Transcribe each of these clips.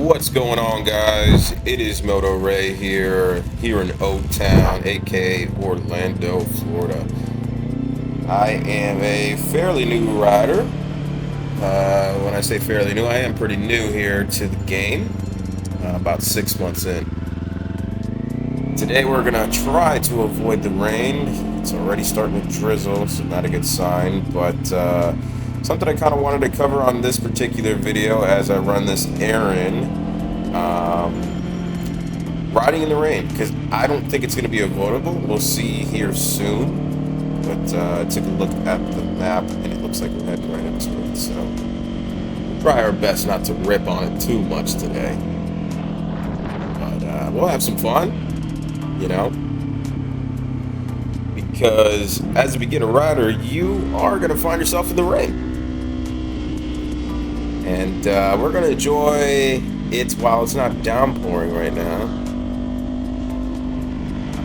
What's going on, guys? It is Moto Ray here in O-Town, aka Orlando, Florida. I am a fairly new rider. When I say fairly new, I am pretty new here to the game, about 6 months in. Today we're gonna try to avoid the rain. It's already starting to drizzle, so not a good sign, but something I kind of wanted to cover on this particular video as I run this errand. Riding in the rain, because I don't think it's going to be avoidable. We'll see here soon. But I took a look at the map, and it looks like we're heading right into it. So we'll try our best not to rip on it too much today. But we'll have some fun, you know. Because as a beginner rider, you are going to find yourself in the rain. And we're going to enjoy it while it's not downpouring right now.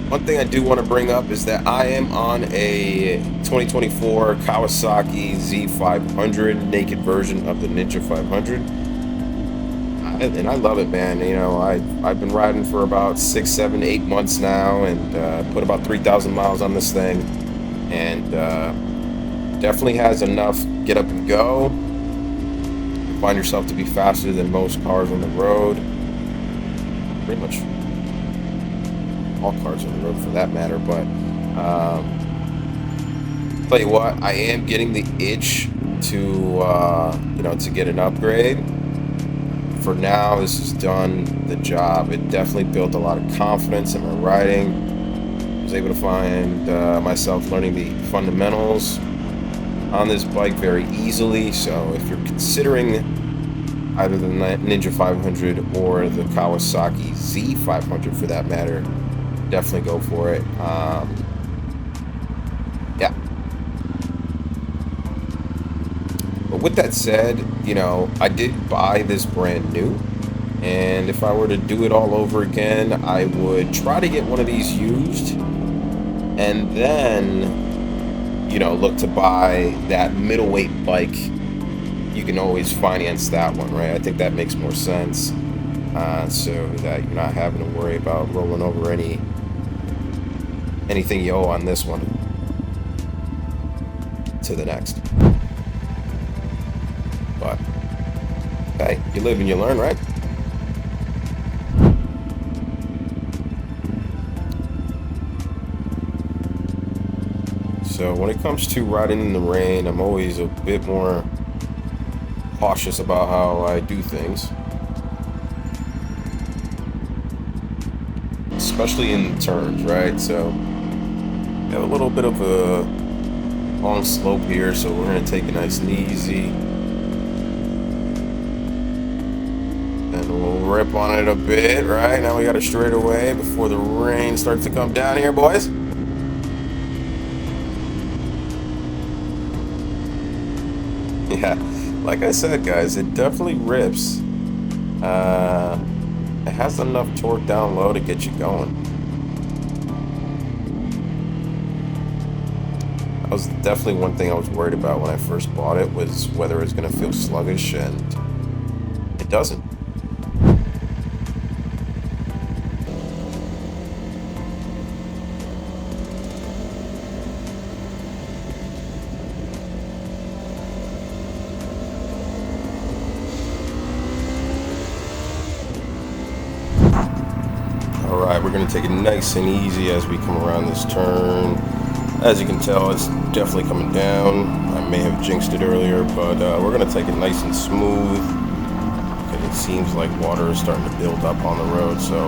One thing I do want to bring up is that I am on a 2024 Kawasaki Z500 naked version of the Ninja 500. And I love it, man. You know, I've been riding for about 6, 7, 8 months now, and put about 3,000 miles on this thing. And definitely has enough get up and go. You find yourself to be faster than most cars on the road. Pretty much all cars on the road for that matter, but tell you what, I am getting the itch to to get an upgrade. For now, this has done the job. It definitely built a lot of confidence in my riding. I was able to find myself learning the fundamentals on this bike very easily. So if you're considering either the Ninja 500 or the Kawasaki Z500 for that matter, definitely go for it. Yeah. But with that said, you know, I did buy this brand new, and if I were to do it all over again, I would try to get one of these used, and then, you know, look to buy that middleweight bike. You can always finance that one, right? I think that makes more sense, so that you're not having to worry about rolling over anything you owe on this one to the next. But hey, you live and you learn, right? So when it comes to riding in the rain, I'm always a bit more cautious about how I do things, especially in turns, right? So we have a little bit of a long slope here, so we're going to take it nice and easy, and we'll rip on it a bit. Right now we got a straightaway before the rain starts to come down here, boys. Yeah, like I said, guys, it definitely rips. It has enough torque down low to get you going. That was definitely one thing I was worried about when I first bought it, was whether it was going to feel sluggish, and it doesn't. Alright, we're going to take it nice and easy as we come around this turn. As you can tell, it's definitely coming down. I may have jinxed it earlier, but we're going to take it nice and smooth, because it seems like water is starting to build up on the road, so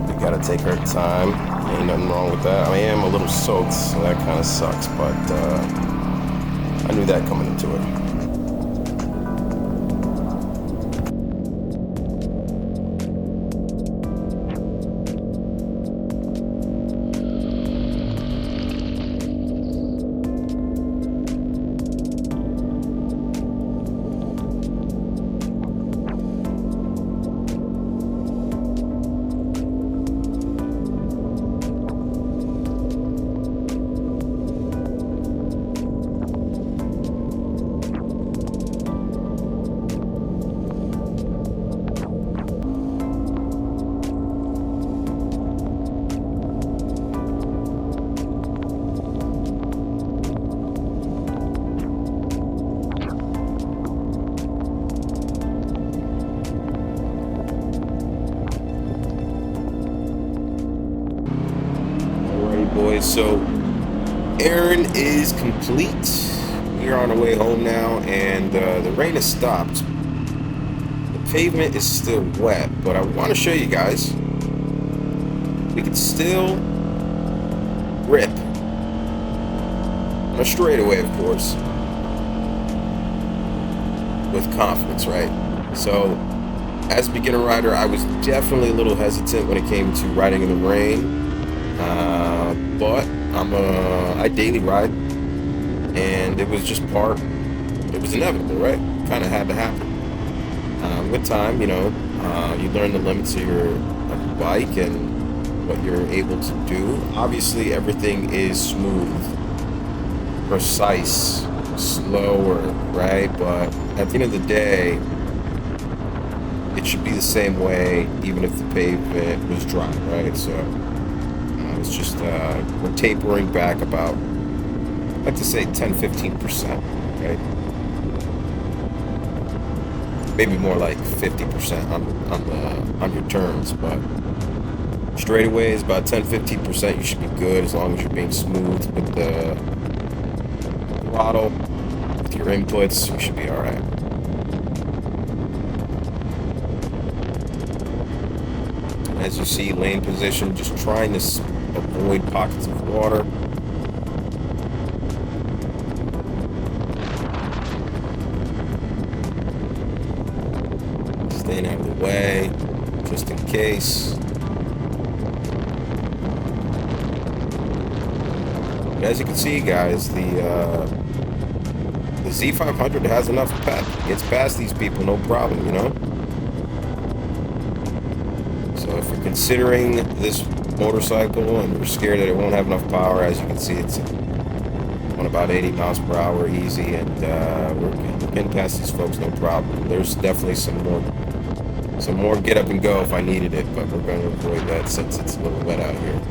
we got to take our time. Ain't nothing wrong with that. I am a little soaked, so that kind of sucks, but I knew that coming into it. boys. So errand is complete. We're on our way home now, and the rain has stopped. The pavement is still wet, but I want to show you guys. We can still rip on a straightaway, of course, with confidence, right? So, as a beginner rider, I was definitely a little hesitant when it came to riding in the rain. But I daily ride, and it was just it was inevitable, right? Kind of had to happen. With time, you learn the limits of your bike and what you're able to do. Obviously, everything is smooth, precise, slower, right? But at the end of the day, it should be the same way, even if the pavement was dry, right? So it's just we're tapering back about, I'd like to say 10-15%, right? Maybe more like 50% on your turns, but straightaway is about 10-15%. You should be good as long as you're being smooth with the throttle, with your inputs. You should be all right. As you see, lane position, just trying to avoid pockets of water. Staying out of the way, just in case. But as you can see, guys, the Z500 has enough pep. It gets past these people, no problem, So if you're considering this motorcycle and you're scared that it won't have enough power, as you can see, it's on about 80 miles per hour easy, and we're getting past these folks, no problem. There's definitely some more get up and go if I needed it, but we're going to avoid that since it's a little wet out here.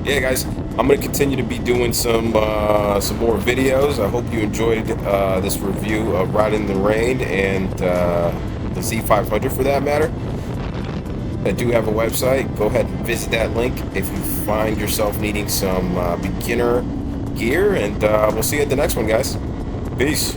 Yeah, guys, I'm going to continue to be doing some more videos. I hope you enjoyed this review of riding in the rain and the Z500 for that matter. I do have a website. Go ahead and visit that link if you find yourself needing some beginner gear, and we'll see you at the next one, guys. Peace.